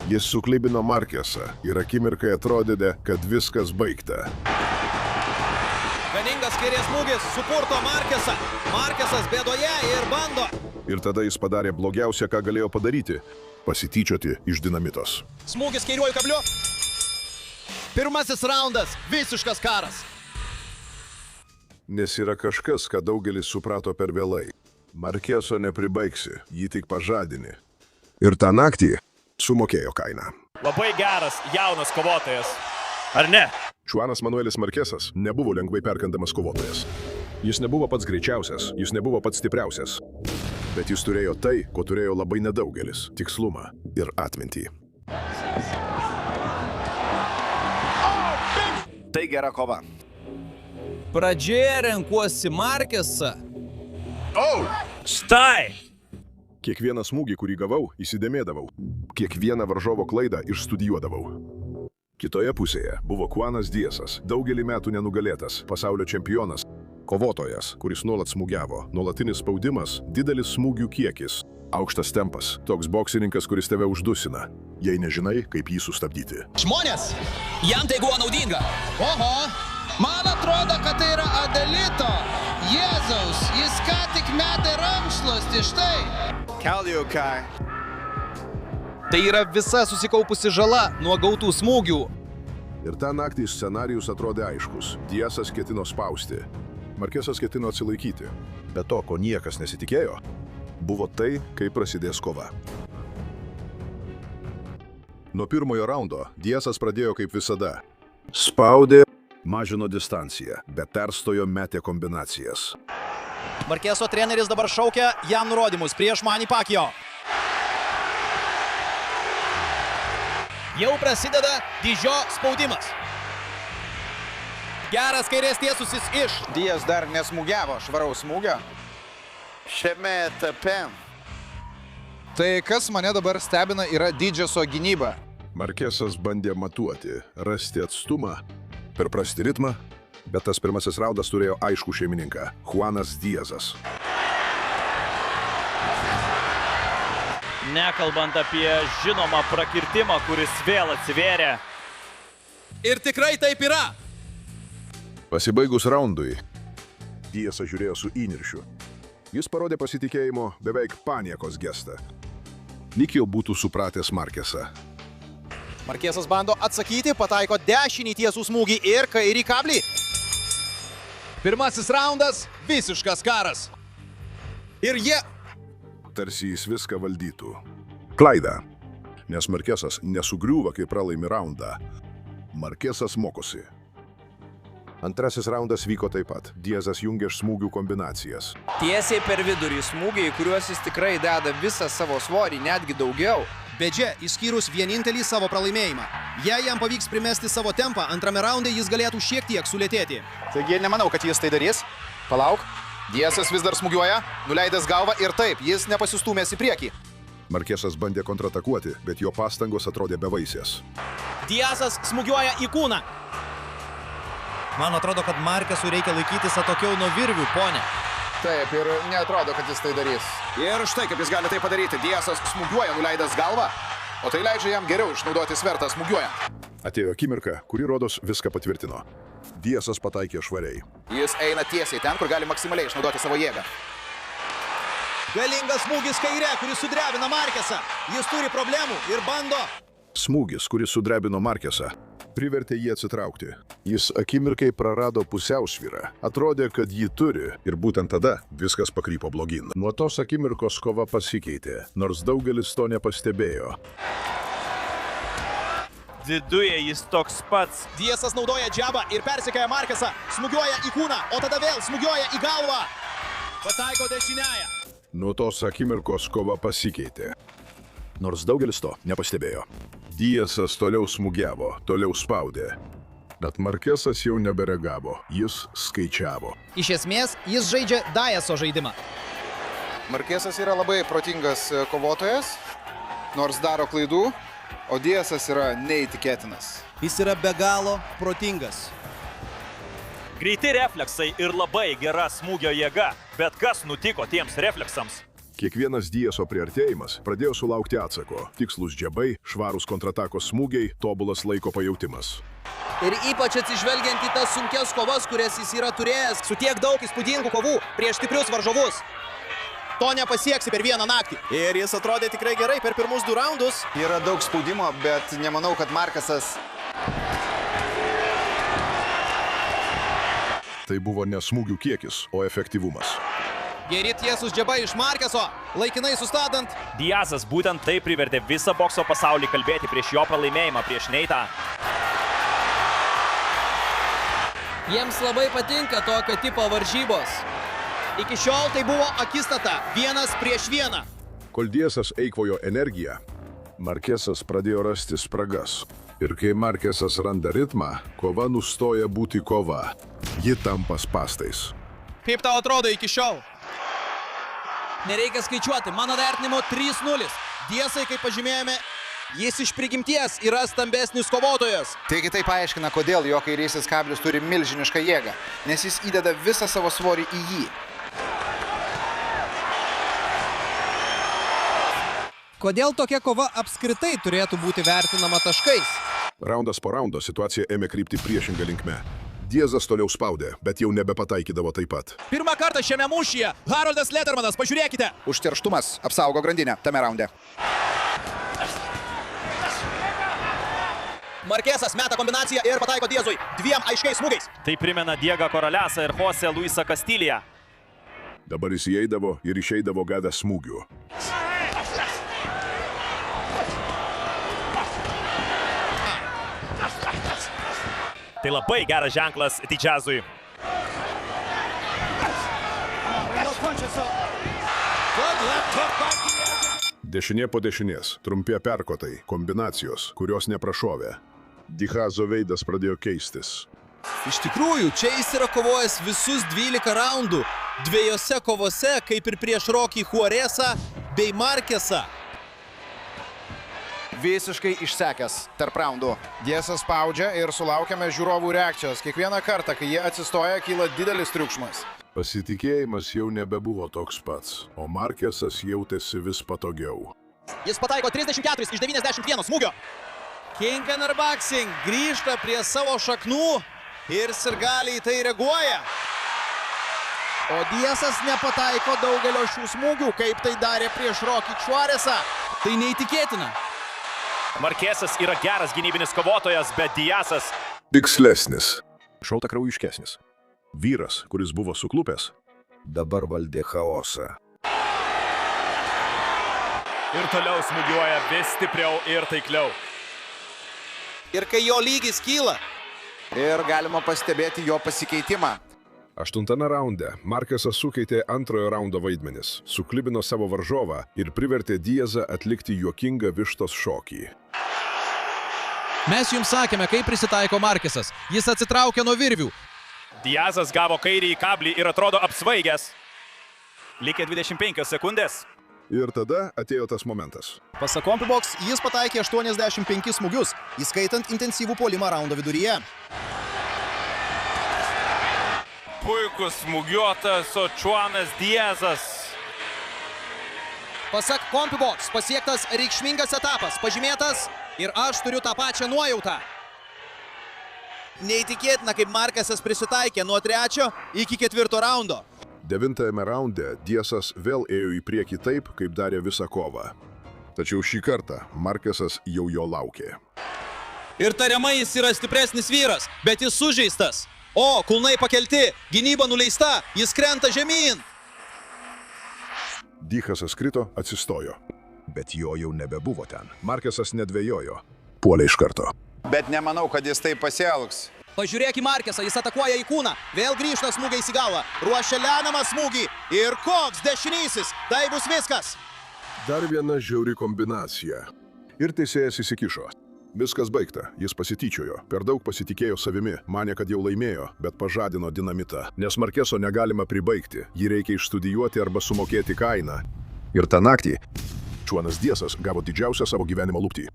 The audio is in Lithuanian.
Jis suklibino Markesą ir akimirkai atrodė, kad viskas baigta. Galingas kairės smūgis supurto Markesą. Markesas bėdoje ir bando. Ir tada jis padarė blogiausia, ką galėjo padaryti – pasityčioti iš dinamitos. Smūgis kairiuoju kabliu. Pirmasis raundas – visiškas karas. Nes yra kažkas, ką daugelis suprato per vėlai. Markeso nepribaigsi, jį tik pažadini. Ir tą naktį sumokėjo kainą. Labai geras, jaunas kovotojas. Ar ne? Juanas Manuelis Markesas nebuvo lengvai perkandamas kovotojas. Jis nebuvo pats greičiausias, jis nebuvo pats stipriausias. Bet jis turėjo tai, ko turėjo labai nedaugelis – tikslumą ir atmintį. Tai gera kova. Pradžioje renkuosi Markesą. Štai! Kiekvieną smūgį, kurį gavau, įsidėmėdavau. Kiekvieną varžovo klaidą išstudijuodavau. Kitoje pusėje buvo Juanas Diasas, daugelį metų nenugalėtas, pasaulio čempionas, kovotojas, kuris nuolat smūgiavo, nuolatinis spaudimas, didelis smūgių kiekis, aukštas tempas, toks boksininkas, kuris tave uždusina, jei nežinai, kaip jį sustabdyti. Žmonės, jam tai buvo naudinga. Oho, man atrodo, kad tai yra Adelito. Jėzaus, jis ką tik metė rankšluostį, štai. Kaljukai. Tai yra visa susikaupusi žala nuo gautų smūgių. Ir tą naktį scenarijus atrodė aiškus. Diasas ketino spausti. Markesas ketino atsilaikyti. Bet to, ko niekas nesitikėjo, buvo tai, kaip prasidės kova. Nuo pirmojo raundo Diasas pradėjo kaip visada. Spaudė, mažino distanciją, bet perstojo metė kombinacijas. Markeso treneris dabar šaukia jam nurodymus prieš Manny Pacquiao. Jau prasideda Dižio spaudimas. Geras kairės tiesusis iš. Dias dar nesmūgiavo švaraus smūgio. Šiame etape. Tai kas mane dabar stebina yra Didžioso gynyba. Markesas bandė matuoti, rasti atstumą, perprasti ritmą, bet tas pirmasis raundas turėjo aiškų šeimininką – Juanas Diasas. Nekalbant apie žinomą prakirtimą, kuris vėl atsivėrė. Ir tikrai taip yra. Pasibaigus raundui, Diasas žiūrėjo su įniršiu. Jis parodė pasitikėjimo beveik paniekos gestą. Lyg jau būtų supratęs Markesą. Markesas bando atsakyti, pataiko dešinį tiesų smūgį ir kairį kablį. Pirmasis raundas – visiškas karas. Ir jie... Tarsi jis viską valdytų. Klaida, nes Markesas nesugriūva, kai pralaimi raundą. Markesas mokosi. Antrasis raundas vyko taip pat. Diasas jungė smūgių kombinacijas. Tiesiai per vidurį smūgiai, kuriuos jis tikrai deda visą savo svorį, netgi daugiau. Bedže, išskyrus vienintelį savo pralaimėjimą. Jei jam pavyks primesti savo tempą, antrame raunde jis galėtų šiek tiek sulėtėti. Taigi nemanau, kad jis tai darys. Palauk. Diasas vis dar smūgiuoja, nuleidęs galvą ir taip, jis nepasistūmės į priekį. Markesas bandė kontratakuoti, bet jo pastangos atrodė bevaisės. Diasas smūgiuoja į kūną. Man atrodo, kad Markesui reikia laikytis atokiau nuo virvių, ponė. Taip, ir neatrodo, kad jis tai darys. Ir štai kaip jis gali tai padaryti. Diasas smūgiuoja, nuleidęs galvą, o tai leidžia jam geriau išnaudoti svertą smūgiuojant. Atėjo akimirka, kuri rodos viską patvirtino. Diasas pataikė švariai. Jis eina tiesiai ten, kur gali maksimaliai išnaudoti savo jėgą. Galingas smūgis kairė, kuris sudrebina Markesą. Jis turi problemų ir bando. Smūgis, kuris sudrebino Markesą, privertė jį atsitraukti. Jis akimirkai prarado pusiausvyrą. Atrodė, kad jį turi ir būtent tada viskas pakrypo blogyn. Nuo tos akimirkos kova pasikeitė, nors daugelis to nepastebėjo. Viduje jis toks pats. Diasas naudoja džabą ir persekioja Markesą. Smūgiuoja į kūną, o tada vėl smūgiuoja į galvą. Pataiko dešiniąją. Nuo tos akimirkos kova pasikeitė. Nors daugelis to nepastebėjo. Diasas toliau smūgiavo, toliau spaudė. Bet Markesas jau nebereagavo, jis skaičiavo. Iš esmės, jis žaidžia Diaso žaidimą. Markesas yra labai protingas kovotojas, nors daro klaidų, o Diasas yra neįtikėtinas. Jis yra be galo protingas. Greiti refleksai ir labai gera smūgio jėga. Bet kas nutiko tiems refleksams? Kiekvienas Dieso priartėjimas pradėjo sulaukti atsako. Tikslus džebai, švarūs kontratakos smūgiai, tobulas laiko pajautimas. Ir ypač atsižvelgiant į tas sunkias kovas, kurias jis yra turėjęs. Su tiek daug įspūdingų kovų prieš stiprius varžovus. To nepasieksi per vieną naktį. Ir jis atrodė tikrai gerai per pirmus 2 raundus. Yra daug spaudimo, bet nemanau, kad Markesas... Tai buvo ne smūgių kiekis, o efektyvumas. Geri tiesūs džebai iš Markeso, laikinai sustabdant. Diazas būtent tai privertė visą bokso pasaulį kalbėti prieš jo pralaimėjimą prieš Neitą. Jiems labai patinka tokio tipo varžybos. Iki šiol tai buvo akistata 1 prieš 1. Kol Diesas eikvojo energiją, Markesas pradėjo rasti spragas. Ir kai Markesas randa ritmą, kova nustoja būti kova. Ji tampa spastais. Kaip tau atrodo iki šiol? Nereikia skaičiuoti, mano vertinimu 3-0. Diesai, kaip pažymėjome, jis iš prigimties yra stambesnis kovotojas. Taigi tai paaiškina, kodėl jo kairysis kablis turi milžinišką jėgą, nes jis įdeda visą savo svorį į jį. Kodėl tokia kova apskritai turėtų būti vertinama taškais? Raundas po raundo situacija ėmė krypti priešingą linkme. Diezas toliau spaudė, bet jau nebepataikydavo taip pat. Pirmą kartą šiame mūšyje Haroldas Lettermanas, pažiūrėkite. Užterštumas apsaugo grandinę tame raunde. Markesas meta kombinaciją ir pataiko Diezui 2 aiškiais smūgiais. Tai primena Diegą Corralesą ir Jose Luisą Castiliją. Dabar jis įeidavo ir išeidavo gavęs smūgių. Tai labai geras ženklas Diazui. Dešinė po dešinės, trumpie perkotai, kombinacijos, kurios neprašovė. Diazo veidas pradėjo keistis. Iš tikrųjų, čia jis yra kovojęs visus 12 raundų. 2 kovose, kaip ir prieš Rocky Juarezą bei Markesą. Visiškai išsekęs tarp raundų. Diesas spaudžia ir sulaukiame žiūrovų reakcijos. Kiekvieną kartą, kai jie atsistoja, kyla didelis triukšmas. Pasitikėjimas jau nebebuvo toks pats, o Markesas jautėsi vis patogiau. Jis pataiko 34 iš 91 smūgio. King Boxing grįžta prie savo šaknų ir sirgaliai tai reaguoja. O Diesas nepataiko daugelio šių smūgių, kaip tai darė prieš Rocky Juarezą. Tai neįtikėtina. Markesas yra geras gynybinis kovotojas, bet Diazas Tikslesnis. Šaltakraujiškesnis. Vyras, kuris buvo suklupęs, dabar valdė chaosą. ir toliau smūgiuoja vis stipriau ir taikliau. Ir kai jo lygis kyla. Ir galima pastebėti jo pasikeitimą. 8 raunde Markesas sukeitė antrojo raundo vaidmenis, suklibino savo varžovą ir privertė Diazą atlikti juokingą vištos šokį. Mes jums sakėme, kaip prisitaiko Markesas. Jis atsitraukė nuo virvių. Diazas gavo kairį į kablį ir atrodo apsvaigęs. Likė 25 sekundės. Ir tada atėjo tas momentas. Pasak CompuBox, jis pataikė 85 smūgius, įskaitant intensyvų puolimą raundo viduryje. Puikus smūgiuotas Ochuanas Diazas. Pasak CompuBox, pasiektas reikšmingas etapas, pažymėtas ir aš turiu tą pačią nuojautą. Neįtikėtina, kaip Markesas prisitaikė nuo 3 iki 4 raundo. 9 raunde Diazas vėl ėjo į priekį taip, kaip darė visą kovą. Tačiau šį kartą Markesas jau jo laukė. Ir tariamai jis yra stipresnis vyras, bet jis sužeistas. O, kulnai pakelti, gynyba nuleista, jis krenta žemyn. Diazas krito, atsistojo. Bet jo jau nebebuvo ten. Markesas nedvejojo. Puolė iš karto. Bet nemanau, kad jis taip pasielgs. Pažiūrėk į Markesą, jis atakuoja į kūną. Vėl grįžta smūgiais į galvą. Ruošia lemiamą smūgį. Ir koks dešinysis. Tai bus viskas. Dar viena žiauri kombinacija. Ir teisėjas įsikišo. Viskas baigta. Jis pasityčiojo. Per daug pasitikėjo savimi. Manė, kad jau laimėjo, bet pažadino dinamitą. Nes Markeso negalima pribaigti. Jį reikia išstudijuoti arba sumokėti kainą. Ir tą naktį Ochuanas Diazas gavo didžiausią savo gyvenimo lūptį.